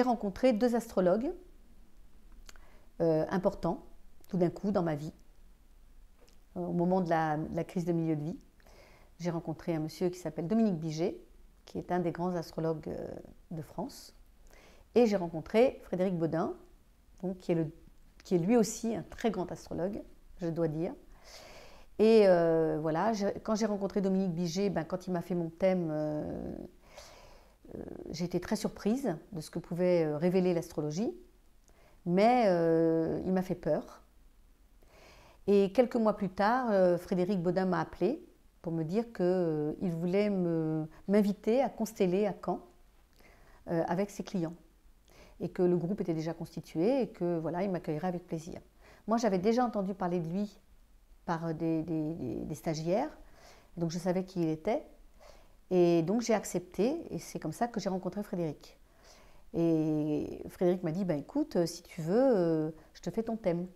j'ai rencontré deux astrologues importants, tout d'un coup, dans ma vie, au moment de la crise de milieu de vie. J'ai rencontré un monsieur qui s'appelle Dominique Biget, qui est un des grands astrologues de France. Et j'ai rencontré Frédéric Bodin, donc, qui est lui aussi un très grand astrologue, je dois dire. Et voilà, quand j'ai rencontré Dominique Biget, quand il m'a fait mon thème, j'ai été très surprise de ce que pouvait révéler l'astrologie, mais il m'a fait peur. Et quelques mois plus tard, Frédéric Bodin m'a appelé pour me dire qu'il voulait m'inviter à consteller à Caen avec ses clients. Et que le groupe était déjà constitué et que voilà, il m'accueillerait avec plaisir. Moi, j'avais déjà entendu parler de lui par des stagiaires, donc je savais qui il était. Et donc j'ai accepté, et c'est comme ça que j'ai rencontré Frédéric. Et Frédéric m'a dit, écoute, si tu veux, je te fais ton thème.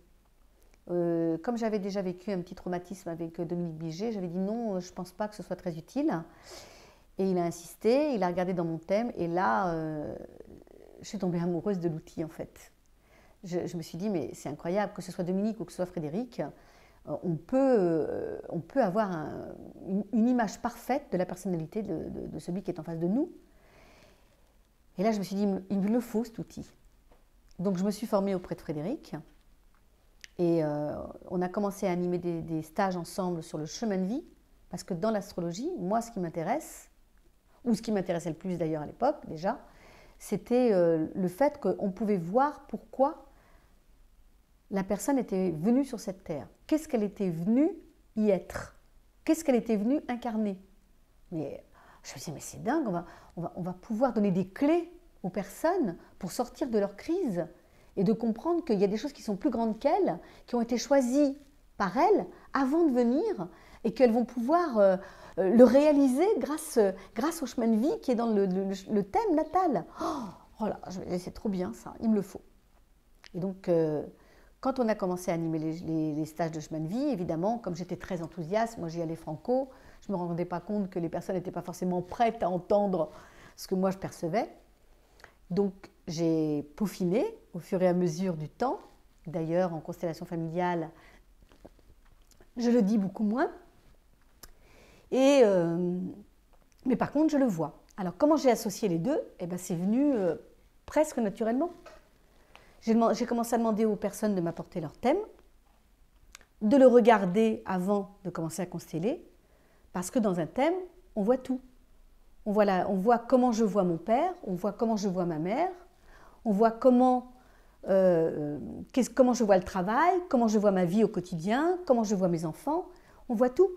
Comme j'avais déjà vécu un petit traumatisme avec Dominique Biget, j'avais dit non, je ne pense pas que ce soit très utile. Et il a insisté, il a regardé dans mon thème, et là, je suis tombée amoureuse de l'outil en fait. Je me suis dit, mais c'est incroyable, que ce soit Dominique ou que ce soit Frédéric, on peut avoir une image parfaite de la personnalité de celui qui est en face de nous. Et là, je me suis dit, il me le faut cet outil. Donc je me suis formée auprès de Frédéric. Et on a commencé à animer des stages ensemble sur le chemin de vie, parce que dans l'astrologie, moi, ce qui m'intéresse, ou ce qui m'intéressait le plus d'ailleurs à l'époque déjà, c'était le fait qu'on pouvait voir pourquoi la personne était venue sur cette terre. Qu'est-ce qu'elle était venue y être? Qu'est-ce qu'elle était venue incarner? Mais je me disais, mais c'est dingue, on va pouvoir donner des clés aux personnes pour sortir de leur crise et de comprendre qu'il y a des choses qui sont plus grandes qu'elles, qui ont été choisies par elles avant de venir et qu'elles vont pouvoir le réaliser grâce au chemin de vie qui est dans le thème natal. Oh, voilà, c'est trop bien ça, il me le faut. Et donc, quand on a commencé à animer les stages de chemin de vie, évidemment, comme j'étais très enthousiaste, moi j'y allais franco, je ne me rendais pas compte que les personnes n'étaient pas forcément prêtes à entendre ce que moi je percevais. Donc, j'ai peaufiné au fur et à mesure du temps. D'ailleurs, en constellation familiale, je le dis beaucoup moins. Mais par contre, je le vois. Alors, comment j'ai associé les deux? C'est venu presque naturellement. J'ai commencé à demander aux personnes de m'apporter leur thème, de le regarder avant de commencer à consteller, parce que dans un thème, on voit tout. On voit comment je vois mon père, on voit comment je vois ma mère, on voit comment je vois le travail, comment je vois ma vie au quotidien, comment je vois mes enfants, on voit tout.